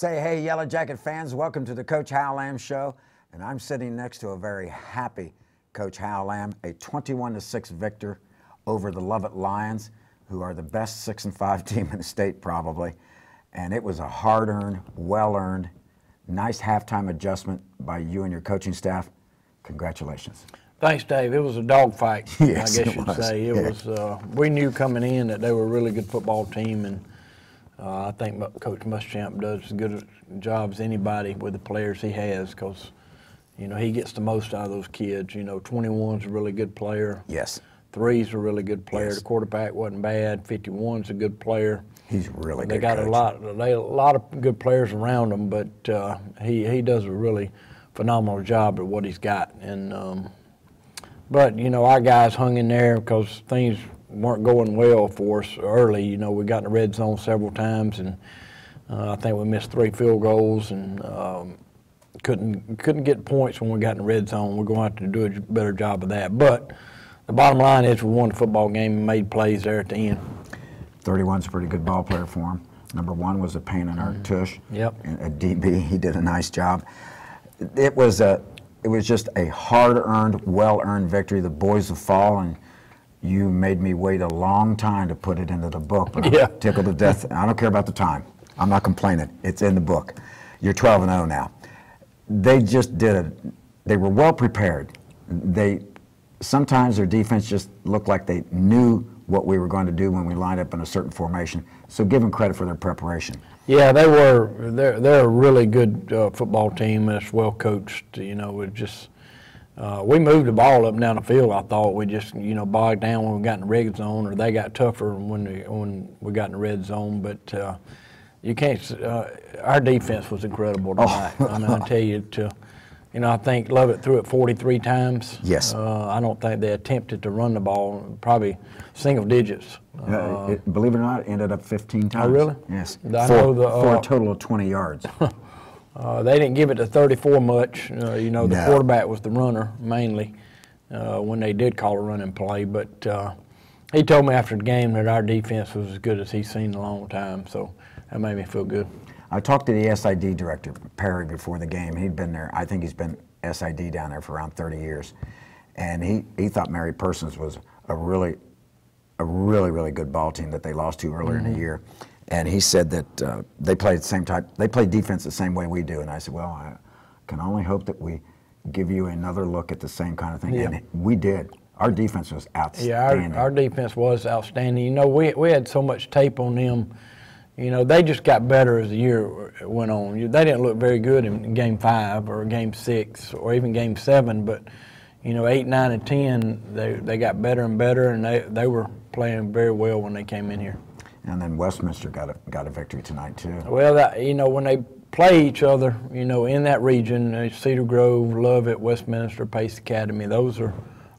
Say hey, Yellow Jacket fans, welcome to the Coach Hal Lamb Show. And I'm sitting next to a very happy Coach Hal Lamb, a 21-6 victor over the Lovett Lions, who are the best 6-5 team in the state probably. And it was a hard-earned, well-earned, nice halftime adjustment by you and your coaching staff. Congratulations. Thanks, Dave. It was a dogfight, yes, I guess you'd say. It was. We knew coming in that they were a really good football team, and I think Coach Muschamp does as good a job as anybody with the players he has, because, you know, he gets the most out of those kids. You know, 21's a really good player. Yes. 3's a really good player. Yes. The quarterback wasn't bad. 51's a good player. He's really good. They got a lot of good players around him, but he does a really phenomenal job at what he's got. And but you know, our guys hung in there because things weren't going well for us early. You know, we got in the red zone several times, and I think we missed 3 field goals and couldn't get points when we got in the red zone. We're going to have to do a better job of that. But the bottom line is we won the football game and made plays there at the end. 31's a pretty good ball player for him. Number 1 was a pain in our tush. Yep. A DB, he did a nice job. It was just a hard-earned, well-earned victory. The boys have fallen. You made me wait a long time to put it into the book, but yeah. I'm tickled to death. I don't care about the time. I'm not complaining. It's in the book. You're 12-0 now. They just they were well prepared. Sometimes their defense just looked like they knew what we were going to do when we lined up in a certain formation. So give them credit for their preparation. Yeah, they were. They're a really good football team. That's well coached. You know, it just we moved the ball up and down the field. I thought we just bogged down when we got in the red zone, or they got tougher when we got in the red zone. But you can't. Our defense was incredible tonight. I mean, I tell you, I think Lovett threw it 43 times. Yes. I don't think they attempted to run the ball, probably single digits. Believe it or not, it ended up 15 times. Oh, really? Yes. For a total of 20 yards. They didn't give it to 34 much. The quarterback was the runner mainly when they did call a running play. But he told me after the game that our defense was as good as he's seen in a long time. So that made me feel good. I talked to the SID director, Perry, before the game. He'd been there. I think he's been SID down there for around 30 years. And he thought Mary Persons was a really good ball team that they lost to earlier in the year. And he said that they played the same type. They played defense the same way we do. And I said, well, I can only hope that we give you another look at the same kind of thing. Yeah. And we did. Our defense was outstanding. Yeah, our defense was outstanding. You know, we had so much tape on them. You know, they just got better as the year went on. They didn't look very good in Game 5 or Game 6 or even Game 7, but, 8, 9, and 10, they got better and better, and they were playing very well when they came in here. And then Westminster got a victory tonight, too. Well, when they play each other, in that region, Cedar Grove, Lovett, Westminster, Pace Academy, those are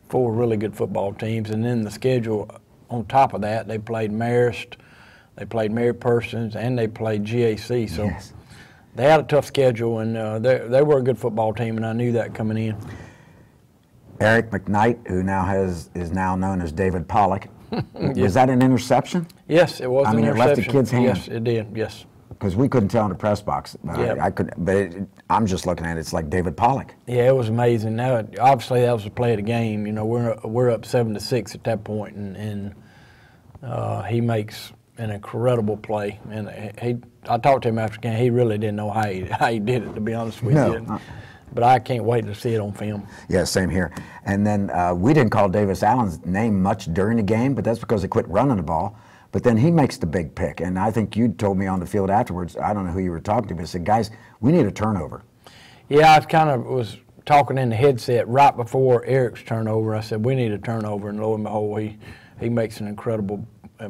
4 really good football teams. And then the schedule on top of that, they played Marist, they played Mary Persons, and they played GAC. So yes. They had a tough schedule, and they were a good football team, and I knew that coming in. Eric McKnight, who is now known as David Pollock, was that an interception? Yes, it was. I mean, an it left the kid's hand. Yes, it did. Yes. Because we couldn't tell in the press box. Yeah. I couldn't. But I'm just looking at it. It's like David Pollock. Yeah, it was amazing. Now, obviously, that was the play of the game. We're up 7-6 at that point, and he makes an incredible play. And I talked to him after the game. He really didn't know how he did it, to be honest with you. But I can't wait to see it on film. Yeah, same here. And then we didn't call Davis Allen's name much during the game, but that's because they quit running the ball. But then he makes the big pick. And I think you told me on the field afterwards, I don't know who you were talking to, but said, guys, we need a turnover. Yeah, I was talking in the headset right before Eric's turnover. I said, we need a turnover. And lo and behold, he makes an incredible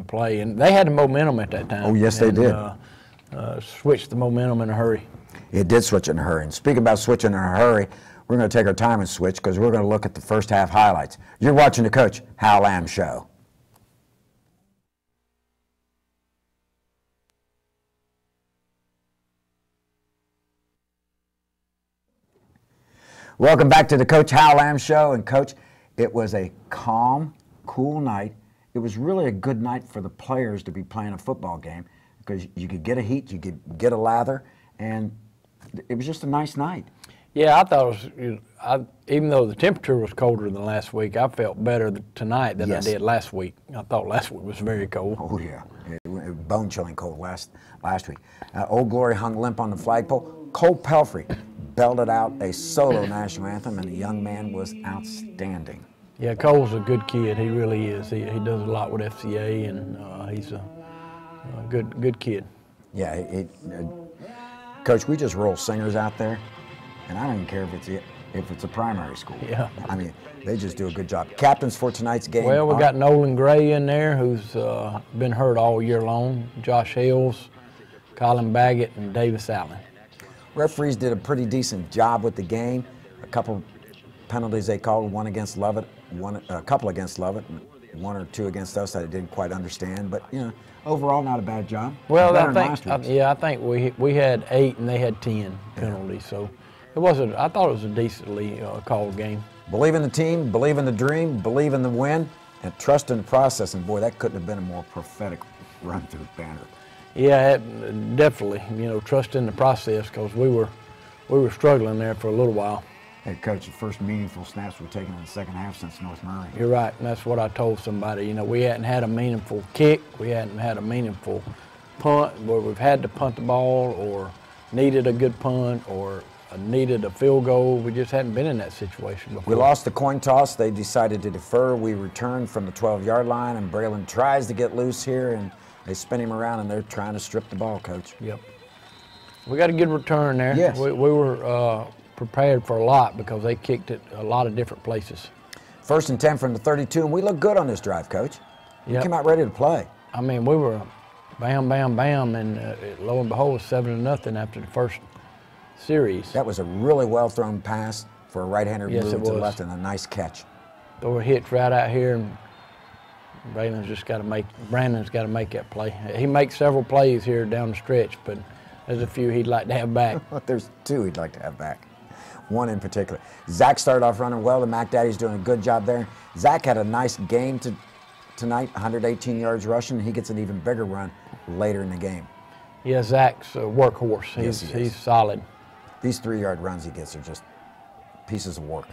play. And they had the momentum at that time. Oh, yes, they did. Switched the momentum in a hurry. It did switch in a hurry. And speaking about switching in a hurry, we're going to take our time and switch because we're going to look at the first half highlights. You're watching the Coach Hal Lamb Show. Welcome back to the Coach Hal Lamb Show. And Coach, it was a calm, cool night. It was really a good night for the players to be playing a football game because you could get a heat, you could get a lather, and it was just a nice night. Yeah, I thought it was, even though the temperature was colder than last week, I felt better tonight than Yes. I did last week. I thought last week was very cold. Oh yeah, it was bone-chilling cold last week. Old Glory hung limp on the flagpole. Cole Pelfrey belted out a solo national anthem, and the young man was outstanding. Yeah, Cole's a good kid. He really is. He does a lot with FCA, and he's a good kid. Yeah, Coach, we just roll singers out there, and I don't even care if it's a primary school. Yeah. I mean, they just do a good job. Captains for tonight's game. Well, we got Nolan Gray in there, who's been hurt all year long. Josh Hales, Colin Baggett, and Davis Allen. Referees did a pretty decent job with the game. A couple penalties they called, one against Lovett, a couple against Lovett, and one or two against us that I didn't quite understand. But overall, not a bad job. Well, Better than last week's. I think we had 8 and they had 10 penalties, so it wasn't. I thought it was a decently called game. Believe in the team, believe in the dream, believe in the win, and trust in the process. And boy, that couldn't have been a more prophetic run through banner. Yeah, definitely. Trust in the process, because we were struggling there for a little while. Hey, Coach, the first meaningful snaps were taken in the second half since North Murray. You're right, and that's what I told somebody. We hadn't had a meaningful kick, we hadn't had a meaningful punt where we've had to punt the ball or needed a good punt or needed a field goal. We just hadn't been in that situation before. We lost the coin toss. They decided to defer. We returned from the 12-yard line, and Braylon tries to get loose here, and they spin him around, and they're trying to strip the ball, Coach. Yep. We got a good return there. Yes. We were prepared for a lot because they kicked it a lot of different places. 1st and 10 from the 32, and we looked good on this drive, Coach. We Yep. came out ready to play. I mean, we were bam, bam, bam, and lo and behold, 7-0 after the first series. That was a really well-thrown pass for a right-hander Yes, move it to the was. left, and a nice catch. Throw a hitch right out here, and Brandon's got to make that play. He makes several plays here down the stretch, but there's a few he'd like to have back. There's 2 he'd like to have back. One in particular. Zach started off running well, and Mac Daddy's doing a good job there. Zach had a nice game tonight, 118 yards rushing. He gets an even bigger run later in the game. Yeah, Zach's a workhorse. Yes, he is. He's solid. These 3-yard runs he gets are just pieces of work.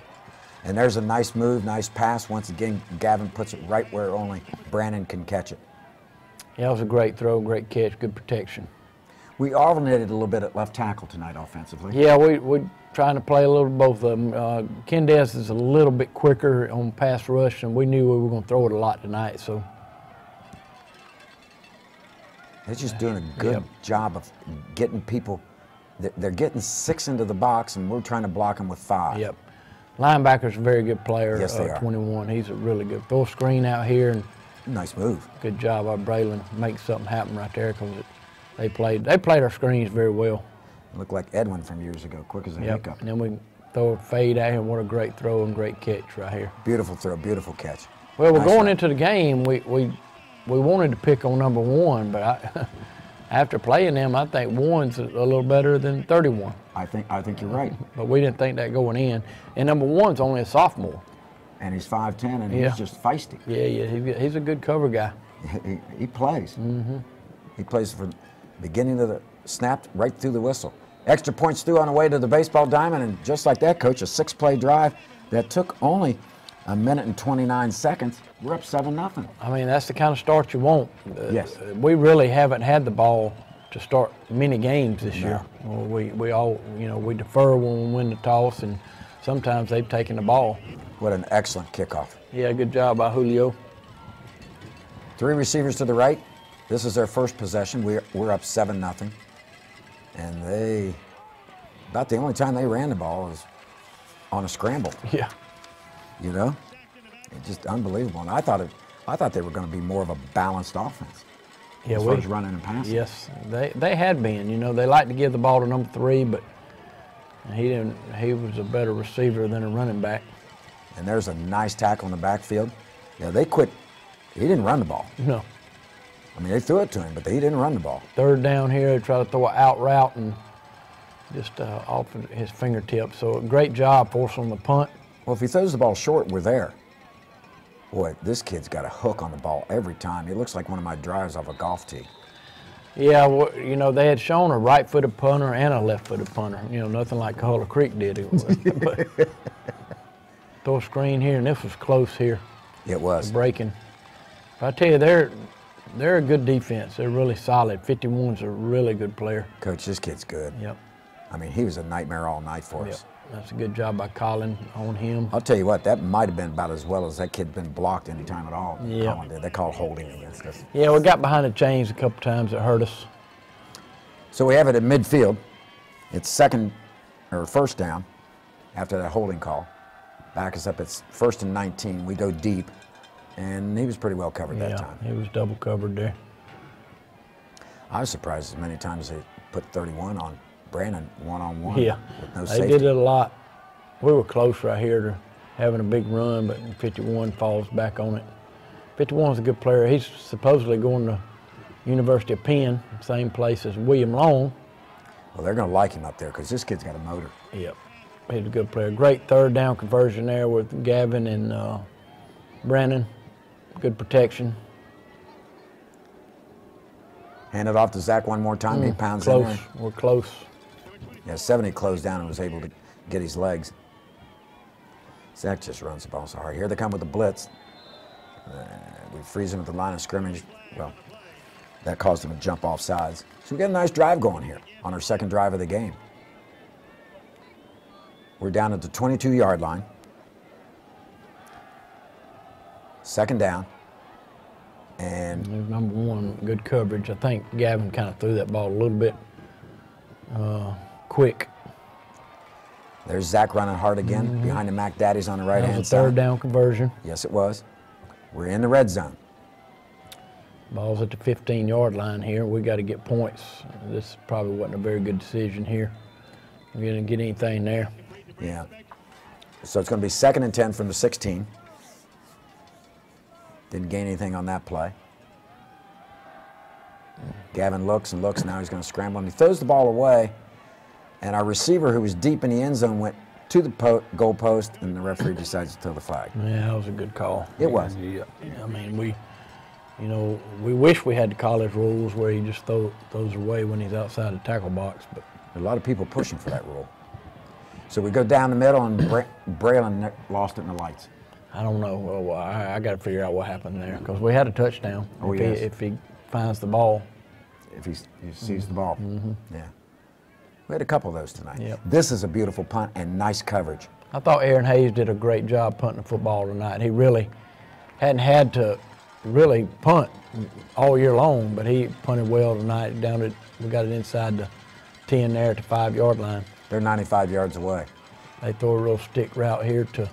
And there's a nice move, nice pass. Once again, Gavin puts it right where only Brandon can catch it. Yeah, it was a great throw, great catch, good protection. We alternated a little bit at left tackle tonight offensively. Yeah, we're trying to play a little both of them. Kendez is a little bit quicker on pass rush, and we knew we were going to throw it a lot tonight. So They're just doing a good job of getting people. They're getting 6 into the box, and we're trying to block them with 5. Yep. Linebacker's a very good player. Yes, they are. 21. He's a really good. Throw a screen out here, and Nice move. good job by Braylon. Make something happen right there, because they played our screens very well. Looked like Edwin from years ago, quick as a hiccup. And then we throw a fade out here, and what a great throw and great catch right here. Beautiful throw, beautiful catch. Well, we're Nice going run. into the game. We wanted to pick on number 1, but after playing them, I think 1's a little better than 31. I think you're right. But we didn't think that going in. And number 1's only a sophomore. And he's 5'10", and Yeah. he's just feisty. Yeah, he's a good cover guy. He plays. Mm-hmm. He plays from beginning of the snap right through the whistle. Extra points through on the way to the baseball diamond, and just like that, Coach, a 6-play drive that took only 1 minute and 29 seconds. We're up 7-0. I mean, that's the kind of start you want. Yes. We really haven't had the ball to start many games this No. year. Well, we all, we defer when we win the toss, and sometimes they've taken the ball. What an excellent kickoff. Yeah, good job by Julio. 3 receivers to the right. This is their first possession. We're up 7-0. And about the only time they ran the ball was on a scramble. Yeah. It's just unbelievable. And I thought they were going to be more of a balanced offense. Yeah, as far as running and passing. Yes, they had been. They like to give the ball to number 3, but he didn't. He was a better receiver than a running back. And there's a nice tackle in the backfield. Yeah, they quit. He didn't run the ball. No. I mean, they threw it to him, but he didn't run the ball. 3rd down here, they try to throw an out route and just off of his fingertips. So a great job for us on the punt. Well, if he throws the ball short, we're there. Boy, this kid's got a hook on the ball every time. He looks like one of my drives off a golf tee. Yeah, well, you know, they had shown a right-footed punter and a left-footed punter. You know, nothing like Calhoun Creek did. But throw a screen here, and this was close here. It was. Breaking. But I tell you, they're a good defense. They're really solid. 51's a really good player. Coach, this kid's good. Yep. I mean, he was a nightmare all night for us. That's a good job by Colin on him. I'll tell you what, that might have been about as well as that kid's been blocked any time at all. Yeah. Colin did. They called holding against us. Yeah, we got behind the chains a couple times. It hurt us. So we have it at midfield. It's first down after that holding call. Back us up. It's 1st and 19. We go deep, and he was pretty well covered that time. He was double covered there. I was surprised as many times they put 31 on Brandon one-on-one. Yeah, with no they safety. did it a lot. We were close right here to having a big run, but 51 falls back on it. 51's a good player. He's supposedly going to University of Penn, same place as William Long. Well, they're going to like him up there because this kid's got a motor. Yep, he's a good player. Great third down conversion there with Gavin and Brandon. Good protection. Hand it off to Zach one more time. He pounds close. in there. We're close. Yeah, 70 closed down and was able to get his legs. Zach just runs the ball so hard. Here they come with the blitz. We freeze him at the line of scrimmage. Well, that caused him to jump off sides. So we got a nice drive going here on our second drive of the game. We're down at the 22-yard line. Second down. And number one, good coverage. I think Gavin kind of threw that ball a little bit quick. there's Zach running hard again behind the Mac Daddies on the right-hand side. Third down conversion. Yes, it was. We're in the red zone. Ball's at the 15-yard line here. We got to get points. This probably wasn't a very good decision here. We didn't get anything there. Yeah. So it's going to be 2nd and 10 from the 16. Didn't gain anything on that play. Gavin looks and looks. Now he's going to scramble, and he throws the ball away. And our receiver, who was deep in the end zone, went to the goal post, and the referee decides to throw the flag. Yeah, that was a good call. It was. Yeah. I mean, we wish we had the college rules where he just throws away when he's outside the tackle box, but A lot of people pushing for that rule. So we go down the middle, and Braylon lost it in the lights. I don't know. Well, I got to figure out what happened there because we had a touchdown. Oh, if yes. if he finds the ball. If he sees the ball. Yeah. We had a couple of those tonight. Yep. This is a beautiful punt and nice coverage. I thought Aaron Hayes did a great job punting the football tonight. He really hadn't had to really punt all year long, but he punted well tonight. We got it inside the 10 there at the 5-yard line. They're 95 yards away. They throw a real stick route here to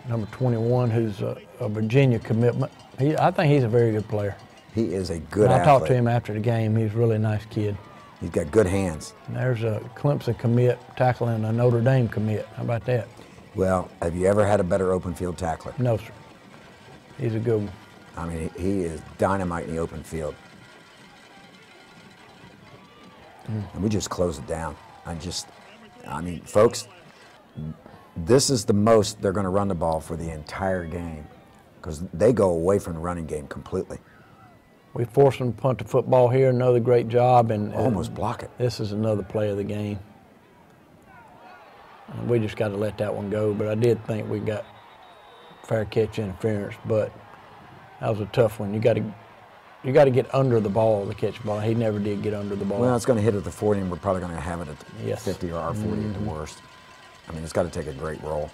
number 21, who's a Virginia commitment. I think he's a very good player. He is a good I athlete. talked to him after the game. He's a really nice kid. He's got good hands. And there's a Clemson commit tackling a Notre Dame commit. How about that? Well, have you ever had a better open field tackler? No, sir. He's a good one. I mean, he is dynamite in the open field. And we just close it down. I mean, folks, this is the most they're going to run the ball for the entire game because they go away from the running game completely. We forced them to punt the football here. Another great job. And Almost block it. This is another play of the game. And we just got to let that one go. But I did think we got fair catch interference. But that was a tough one. You got to get under the ball to catch the ball. He never did get under the ball. Well, it's going to hit at the 40, and we're probably going to have it at the Yes. 50 or our 40 at the worst. I mean, it's got to take a great roll.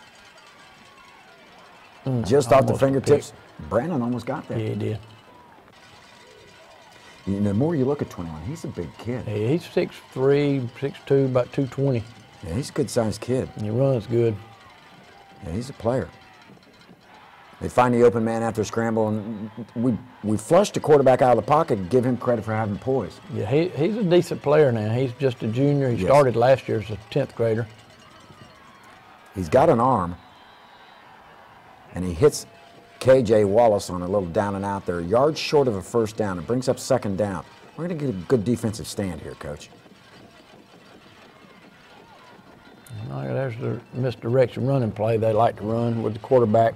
Just off the almost fingertips, Brandon almost got there. Yeah, he did. The more you look at 21, he's a big kid. Yeah, he's 6'3", 6'2", about 220. Yeah, he's a good-sized kid. And he runs good. Yeah, he's a player. They find the open man after a scramble, and we flushed the quarterback out of the pocket and give him credit for having poise. Yeah, he's a decent player now. He's just a junior. He Yes. started last year as a 10th grader. He's got an arm, and he hits KJ Wallace on a little down and out there, yards short of a first down. It brings up 2nd down. We're going to get a good defensive stand here, Coach. There's the misdirection running play. They like to run with the quarterback.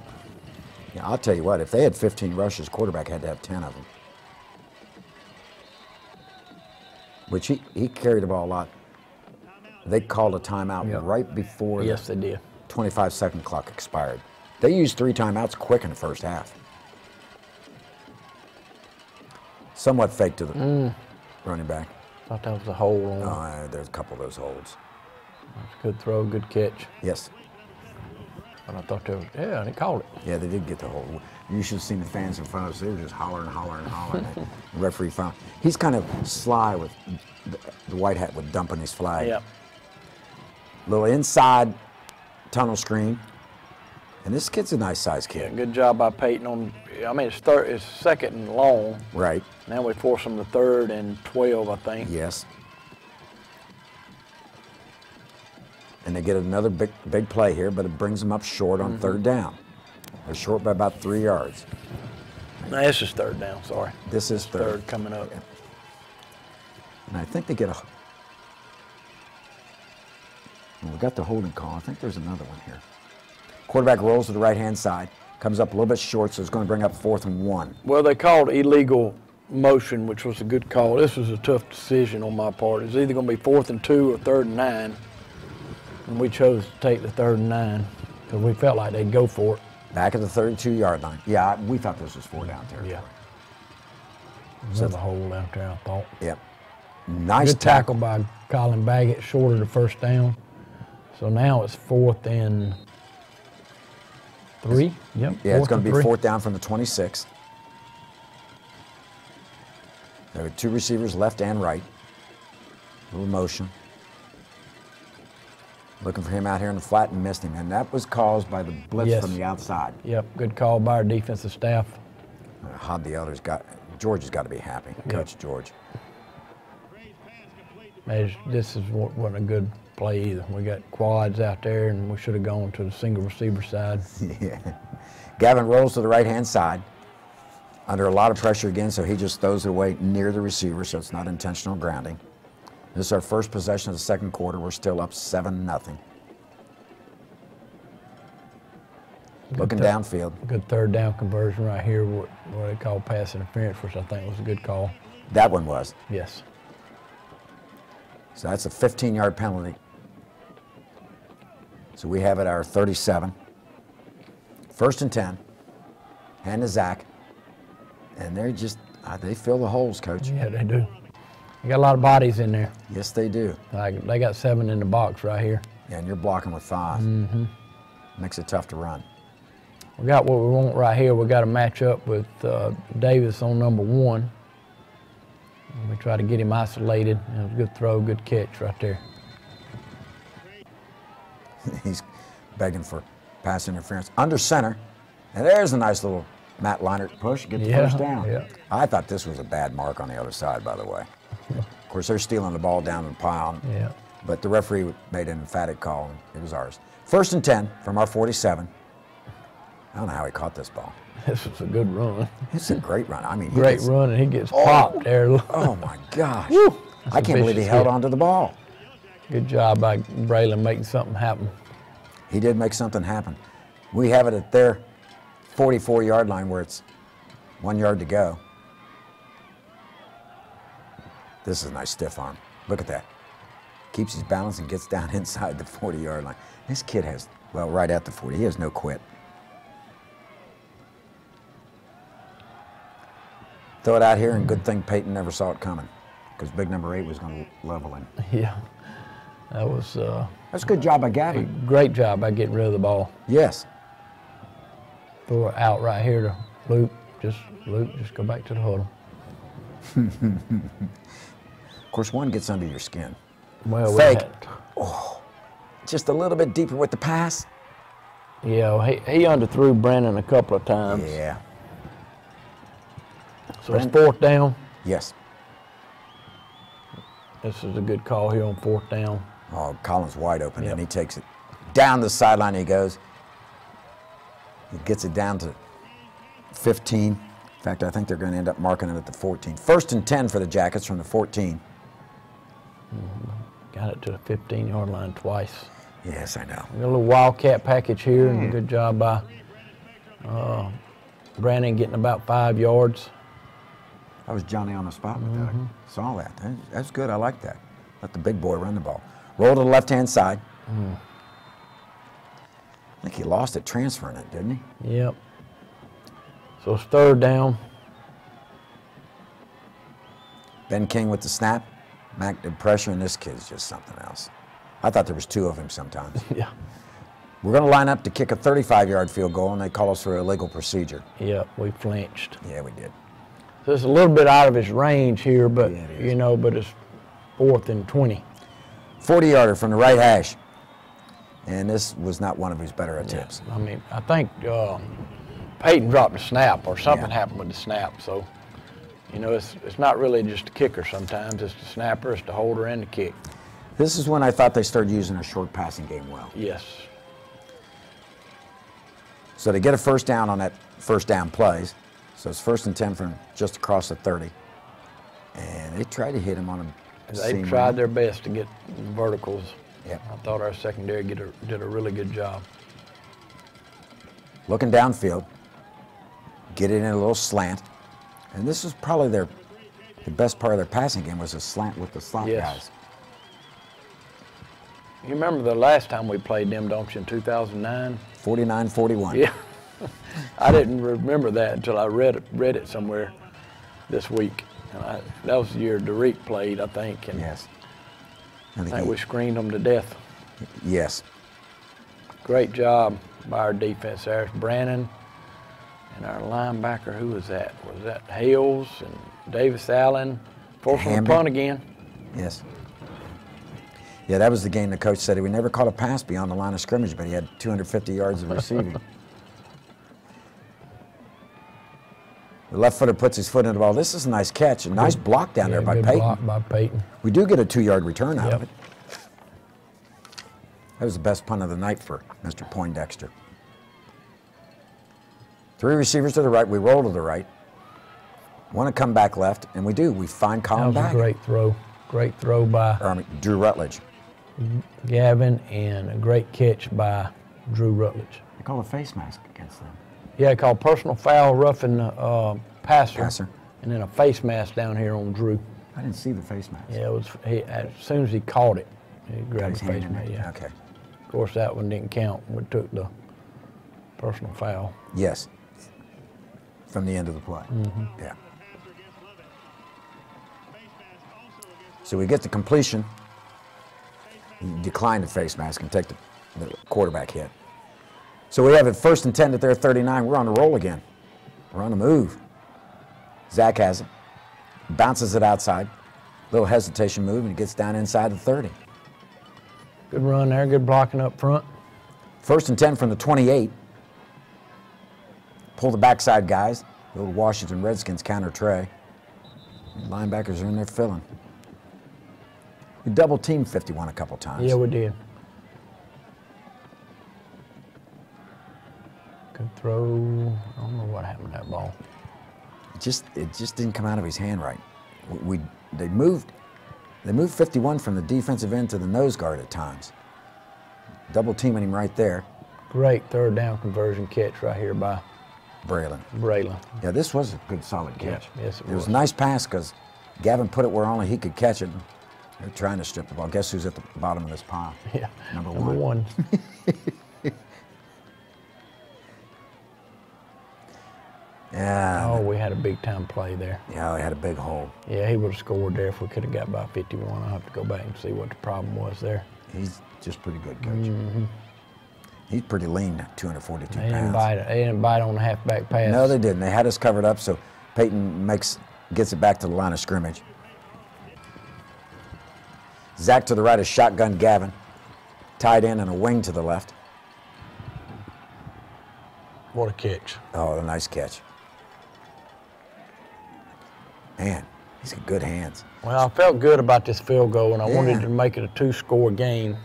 Yeah, I'll tell you what, if they had 15 rushes, quarterback had to have 10 of them. which he carried the ball a lot. They called a timeout right before yes, they did. 25-second clock expired. They used 3 timeouts quick in the first half. Somewhat fake to the running back. Thought that was a hole on. Oh, there's a couple of those holds. That's a good throw, good catch. Yes. But I thought they was, yeah, they called it. Yeah, they did get the hold. You should have seen the fans in front of us. They were just hollering. The referee found. He's kind of sly with the white hat with dumping his flag. Yep. Little inside tunnel screen. And this kid's a nice sized kid. Yeah, good job by Peyton on, I mean, it's second and long. Right. Now we force them to 3rd and 12, I think. Yes. And they get another big play here, but it brings them up short on 3rd down. They're short by about 3 yards. No, this is 3rd down, sorry. This is 3rd. 3rd coming up. Yeah. And I think they get a... Well, we got the holding call. I think there's another one here. Quarterback rolls to the right-hand side, comes up a little bit short, so it's going to bring up 4th and 1. Well, they called illegal motion, which was a good call. This was a tough decision on my part. It was either going to be 4th and 2 or 3rd and 9. And we chose to take the 3rd and 9 because we felt like they'd go for it. Back at the 32-yard line. Yeah, we thought this was 4 down territory. Yeah. There's a hole out there, I thought. Yep. Nice good tackle by Colin Baggett, short of the 1st down. So now it's 4th and 3. Yep. Yeah, it's going to be 4th down from the 26. There are 2 receivers, left and right. A little motion. Looking for him out here in the flat and missed him. And that was caused by the blitz from the outside. Yep, good call by our defensive staff. How'd the others got? George has got to be happy. Coach George. This wasn't a good play either. We got quads out there, and we should have gone to the single receiver side. Yeah. Gavin rolls to the right-hand side. Under a lot of pressure again, so he just throws it away near the receiver, so it's not intentional grounding. This is our first possession of the 2nd quarter. We're still up 7-0. Looking downfield. Good 3rd down conversion right here, what they call pass interference, which I think was a good call. That one was. Yes. So that's a 15-yard penalty. So we have it our 37. 1st and 10. Hand to Zach. And they're just, they fill the holes, Coach. Yeah, they do. They got a lot of bodies in there. Yes, they do. Like, they got 7 in the box right here. Yeah, and you're blocking with 5. Makes it tough to run. We got what we want right here. We got to match up with Davis on number 1. And we try to get him isolated. And it was a good throw, good catch right there. He's begging for pass interference. Under center. And there's a nice little Matt Leinart push, get the 1st down. Yeah. I thought this was a bad mark on the other side, by the way. Of course, they're stealing the ball down the pile. Yeah. But the referee made an emphatic call, and it was ours. 1st and 10 from our 47. I don't know how he caught this ball. This was a good run. It's a great run. I mean, great run, and he gets popped there. Oh, my gosh. Woo, I can't believe he held on to the ball. Good job by Braylon making something happen. He did make something happen. We have it at their 44-yard line where it's 1 yard to go. This is a nice stiff arm. Look at that. Keeps his balance and gets down inside the 40-yard line. This kid has, well, right at the 40. He has no quit. Throw it out here, and good thing Peyton never saw it coming, because big number 8 was going to level him. Yeah, that was that's a good job by Gavin. Great job by getting rid of the ball. Yes. Throw it out right here to Luke. Just go back to the huddle. Of course, one gets under your skin. Well, fake. Oh, just a little bit deeper with the pass. Yeah, he underthrew Brandon a couple of times. Yeah. So it's 4th down. Yes. This is a good call here on 4th down. Oh, Colin's wide open, and he takes it down the sideline. He goes. He gets it down to 15. In fact, I think they're going to end up marking it at the 14. 1st and 10 for the Jackets from the 14. Got it to the 15-yard line twice. Yes, I know. We got a little wildcat package here, and a good job by Brandon getting about 5 yards That was Johnny on the spot with that. Saw that. That's good. I like that. Let the big boy run the ball. Roll to the left-hand side. I think he lost it transferring it, didn't he? Yep. So it's 3rd down. Ben King with the snap. Mac did pressure, and this kid's just something else. I thought there was 2 of him sometimes. Yeah. We're going to line up to kick a 35-yard field goal, and they call us for illegal procedure. Yep, we flinched. Yeah, we did. So it's a little bit out of his range here, but, Yeah, it is. you know, but it's 4th and 20. 40-yarder from the right hash. And this was not one of his better attempts. I mean, I think Peyton dropped a snap or something happened with the snap. So, you know, it's not really just a kicker sometimes. It's the snapper, it's the holder, and the kick. This is when I thought they started using a short passing game well. Yes. So they get a first down on that first down plays. So it's 1st and 10 from just across the 30. And they tried to hit him on a They seam tried route. their best to get verticals. Yep. I thought our secondary did a really good job. Looking downfield, get it in a little slant. And this is probably the best part of their passing game was a slant with the slot guys. You remember the last time we played them, don't you, in 2009? 49-41. Yeah. I didn't remember that until I read it somewhere this week. And that was the year Derek played, I think. And Yes. I think we screened them to death. Yes. Great job by our defense there. It's Brannon and our linebacker, who was that? Was that Hales and Davis Allen? Forcing the Hamby. punt again. Yes. Yeah, that was the game the coach said he would never caught a pass beyond the line of scrimmage, but he had 250 yards of receiving. The left footer puts his foot in the ball. This is a nice catch. A nice block down there by good Peyton. block by Peyton. We do get a 2-yard return out of it. That was the best punt of the night for Mr. Poindexter. 3 receivers to the right. We roll to the right. Want to come back left, and we do. We find Colin That was back. a great throw. Great throw by Drew Rutledge. Gavin, and a great catch by Drew Rutledge. They call a face mask against them. Yeah, called personal foul, roughing the passer, Passer. and then a face mask down here on Drew. I didn't see the face mask. Yeah, it was. As soon as he caught it, he Got grabbed his the hand face in mask. it. Yeah. Okay. Of course, that one didn't count. We took the personal foul. Yes. From the end of the play. Yeah. So we get the completion. You decline the face mask and take the quarterback hit. So we have it 1st and 10 at their 39. We're on the roll again. We're on the move. Zach has it. Bounces it outside. Little hesitation move, and he gets down inside the 30. Good run there. Good blocking up front. 1st and 10 from the 28. Pull the backside guys. The old Washington Redskins counter tray. Linebackers are in there filling. We double teamed 51 a couple times. Yeah, we did. Good throw. I don't know what happened to that ball. It just didn't come out of his hand right. They moved 51 from the defensive end to the nose guard at times. Double teaming him right there. Great 3rd down conversion catch right here by Braylon. Yeah, this was a good solid catch. Yes, it was a nice pass because Gavin put it where only he could catch it. They're trying to strip the ball. Guess who's at the bottom of this pile? Yeah, Number number one. Yeah. Oh, we had a big time play there. Yeah, they had a big hole. Yeah, he would have scored there if we could have got by 51. I'll have to go back and see what the problem was there. He's just pretty good, Coach. He's pretty lean, 242 They didn't pounds. bite it. They didn't bite on the halfback pass. No, they didn't. They had us covered up, so Peyton gets it back to the line of scrimmage. Zach to the right is shotgun Gavin. Tight end and a wing to the left. What a catch. Oh, a nice catch. Man, he's got good hands. Well, I felt good about this field goal, and I wanted Yeah. to make it a 2-score game.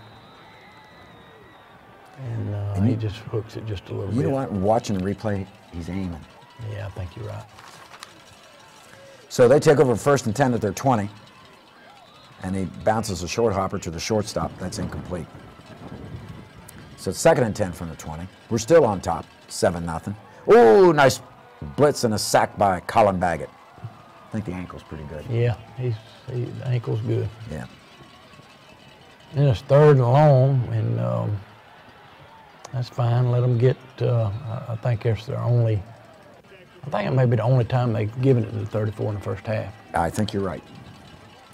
And he just hooks it just a little bit. You know what? Watching the replay, he's aiming. Yeah, I think you're right. So they take over 1st and 10 at their 20. And he bounces a short hopper to the shortstop. That's incomplete. So it's 2nd and 10 from the 20. We're still on top, 7-0. Oh, nice blitz and a sack by Colin Baggett. think the ankle's pretty good. Yeah, the ankle's good. Yeah. Then it's 3rd and long, and that's fine. Let them get. I think it's their only. I think it may be the only time they've given it to the 34 in the first half. I think you're right.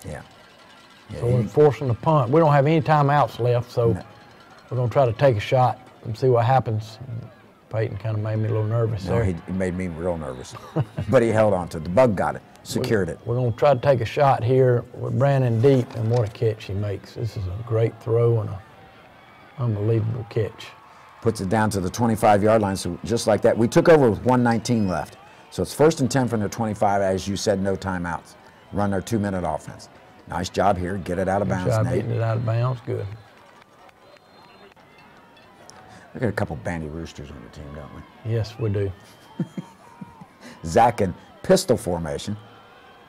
Yeah. So we're forcing the punt. We don't have any timeouts left, so we're going to try to take a shot and see what happens. Peyton kind of made me a little nervous there. He made me real nervous. But he held on to it. The bug got it, secured it. We're going to try to take a shot here with Brandon deep, and what a catch he makes. This is a great throw and an unbelievable catch. Puts it down to the 25-yard line, so just like that. We took over with 1:19 left. So it's 1st and 10 from their 25, as you said, no timeouts. Run their 2-minute offense. Nice job here. Get it out of bounds, Good job Nate. getting it out of bounds. Good. We got a couple bandy roosters on the team, don't we? Yes, we do. Zach in pistol formation.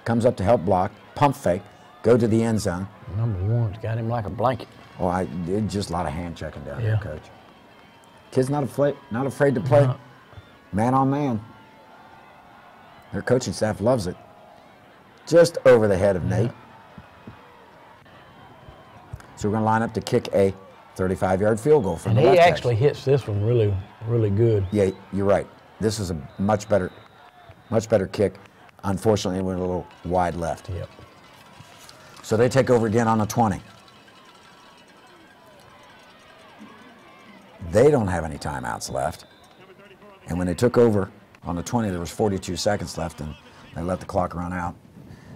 Comes up to help block. Pump fake. Go to the end zone. Number 1's got him like a blanket. Oh, I did just a lot of hand checking down Yeah. there, Coach. Kid's not afraid to play. No. Man on man. Their coaching staff loves it. Just over the head of Nate. So we're going to line up to kick a 35-yard field goal from And the he left edge. actually hits this one really, really good. Yeah, you're right. This is a much better kick. Unfortunately, it went a little wide left. Yep. So they take over again on the 20. They don't have any timeouts left. And when they took over on the 20, there was 42 seconds left, and they let the clock run out.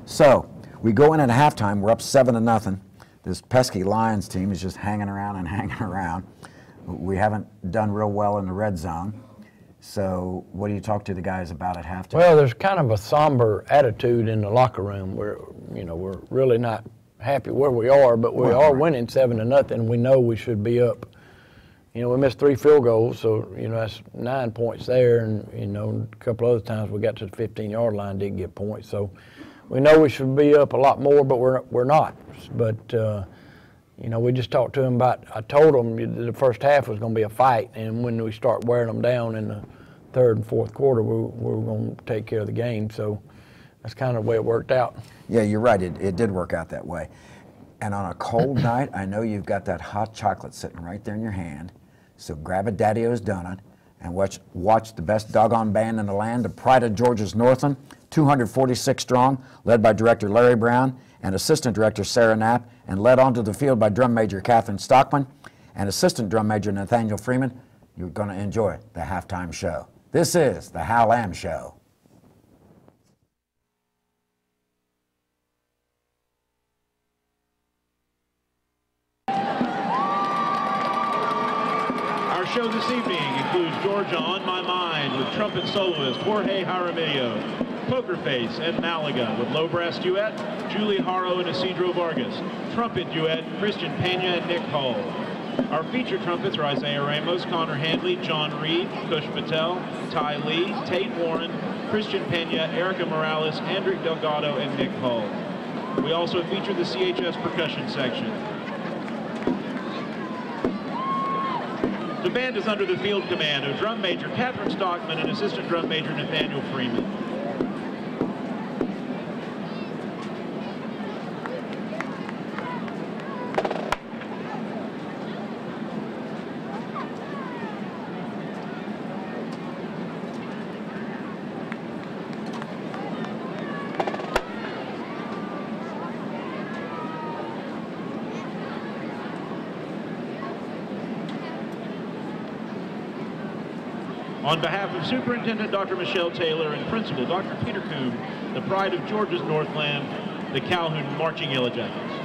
So we go in at halftime. We're up 7-0. This pesky Lions team is just hanging around and hanging around. We haven't done real well in the red zone. So what do you talk to the guys about at halftime? Well, there's kind of a somber attitude in the locker room. We're really not happy where we are, but we are winning 7-0. We know we should be up. We missed 3 field goals, so, that's 9 points there. And, a couple other times we got to the 15-yard line, didn't get points. So we know we should be up a lot more, but we're not. But, we just talked to them about, I told them the first half was going to be a fight. And when we start wearing them down in the 3rd and 4th quarter, we're going to take care of the game. So that's kind of the way it worked out. Yeah, you're right. It did work out that way. And on a cold night, I know you've got that hot chocolate sitting right there in your hand. So grab a Daddy-O's donut and watch the best doggone band in the land, the Pride of Georgia's Northland, 246 strong, led by Director Larry Brown and Assistant Director Sarah Knapp, and led onto the field by Drum Major Catherine Stockman and Assistant Drum Major Nathaniel Freeman. You're going to enjoy the halftime show. This is the Hal Lamb Show. Our show this evening includes Georgia on My Mind with trumpet soloist Jorge Jaramillo, Poker Face and Malaga with low brass duet, Julie Haro and Isidro Vargas, trumpet duet, Christian Pena and Nick Hull. Our feature trumpets are Isaiah Ramos, Connor Handley, John Reed, Kush Patel, Ty Lee, Tate Warren, Christian Pena, Erica Morales, Andrick Delgado, and Nick Hull. We also feature the CHS percussion section. The band is under the field command of Drum Major Catherine Stockman and Assistant Drum Major Nathaniel Freeman. On behalf of Superintendent Dr. Michelle Taylor and Principal Dr. Peter Coombe, the Pride of Georgia's Northland, the Calhoun Marching Yellow Jackets.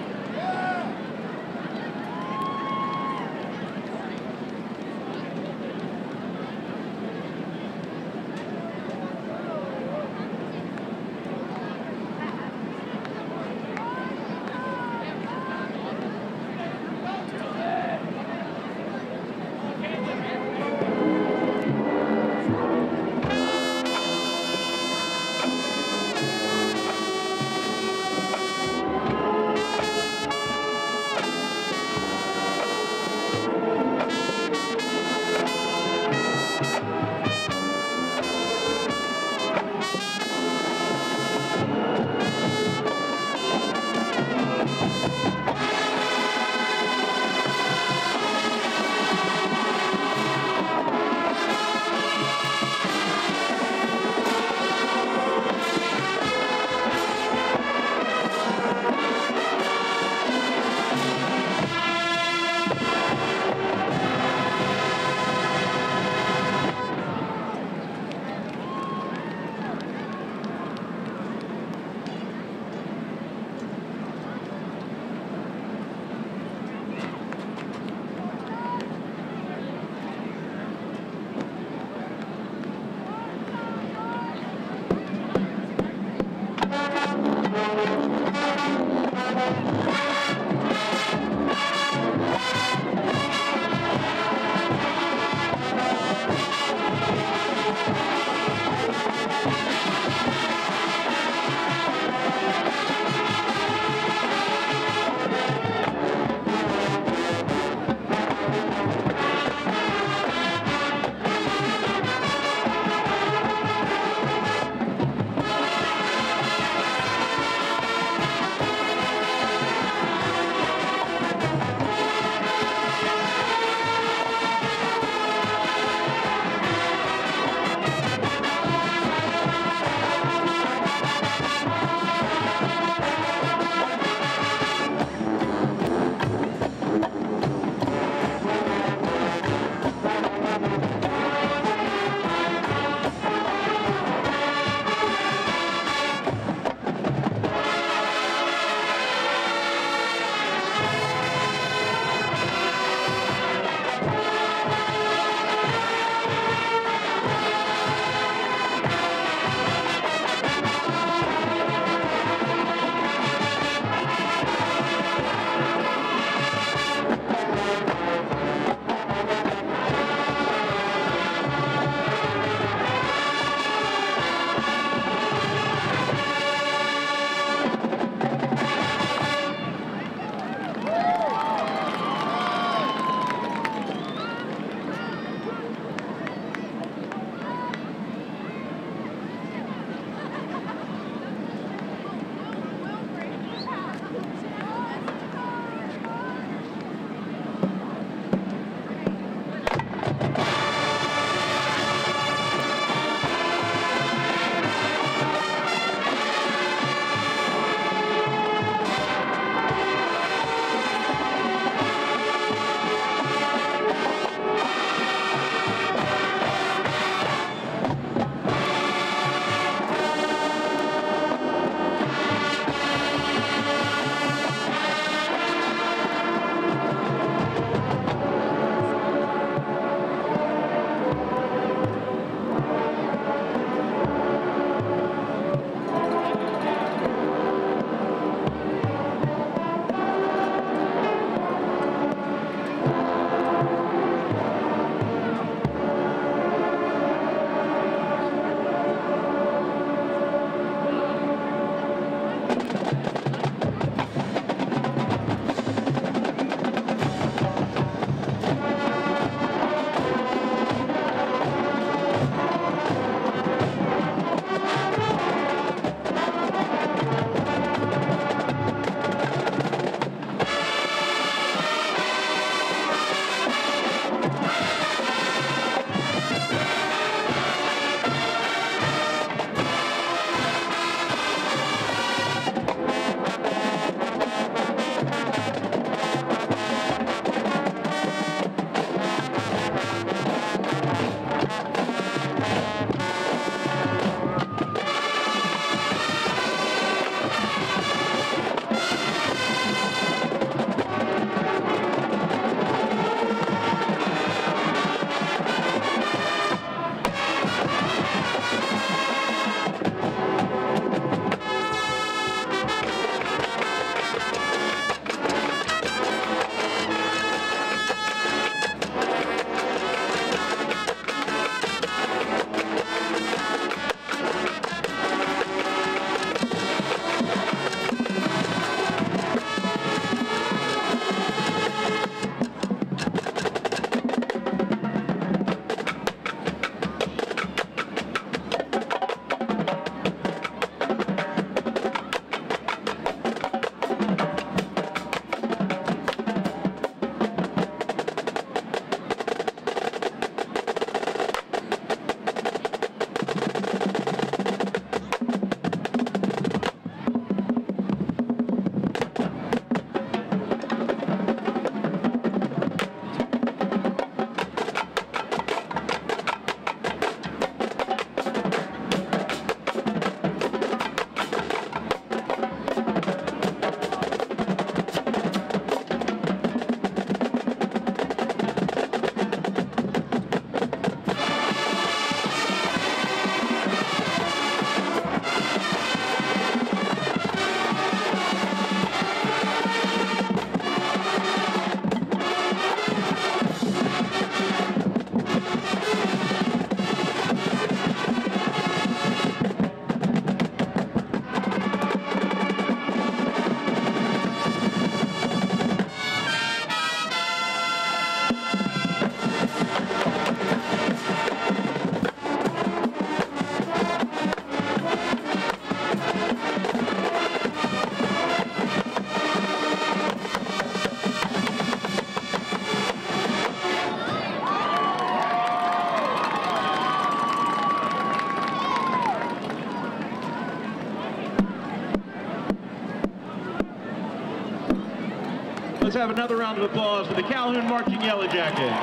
Let's have another round of applause for the Calhoun Marching Yellow Jackets.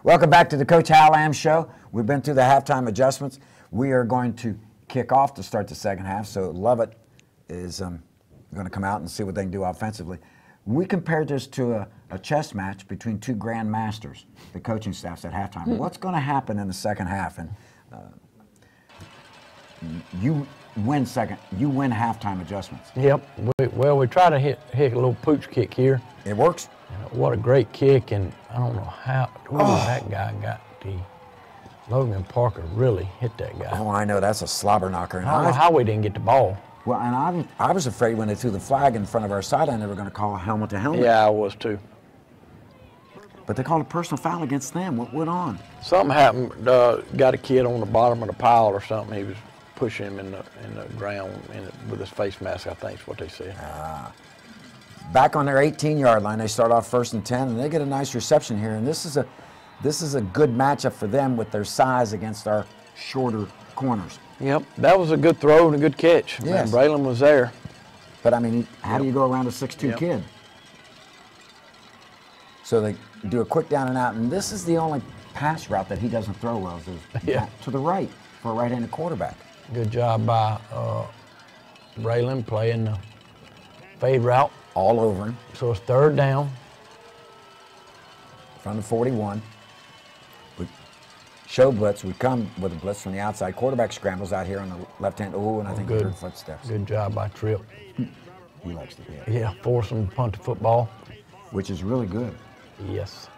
Welcome back to the Coach Hal Lamb Show. We've been through the halftime adjustments. We are going to kick off to start the second half, so Lovett is going to come out and see what they can do offensively. We compared this to a chess match between two grandmasters, the coaching staffs at halftime. What's going to happen in the second half? And you win halftime adjustments. Yep. We try to hit a little pooch kick here. It works. What a great kick, and I don't know how that guy got the Logan Parker really hit that guy. Oh, I know, that's a slobber knocker. I don't know how we didn't get the ball. Well, and I was afraid when they threw the flag in front of our sideline they were going to call a helmet to helmet. Yeah, I was too. But they called a personal foul against them. What went on? Something happened. Got a kid on the bottom of the pile or something. He was pushing him in the ground with his face mask, I think is what they said. Back on their 18-yard line, they start off 1st and 10, and they get a nice reception here. And this is a good matchup for them with their size against our shorter corners. Yep, that was a good throw and a good catch. Yes. And Braylon was there. But I mean, how do you go around a 6'2" kid? So they do a quick down and out, and this is the only pass route that he doesn't throw well, is to the right for a right-handed quarterback. Good job by Braylon playing the fade route. All over him. So it's 3rd down. From the 41. We show blitz. We come with a blitz from the outside. Quarterback scrambles out here on the left hand. Oh, and I think he heard footsteps. Good job by Tripp. He likes to be it. Yeah, force him to punt the football. Which is really good. Yes.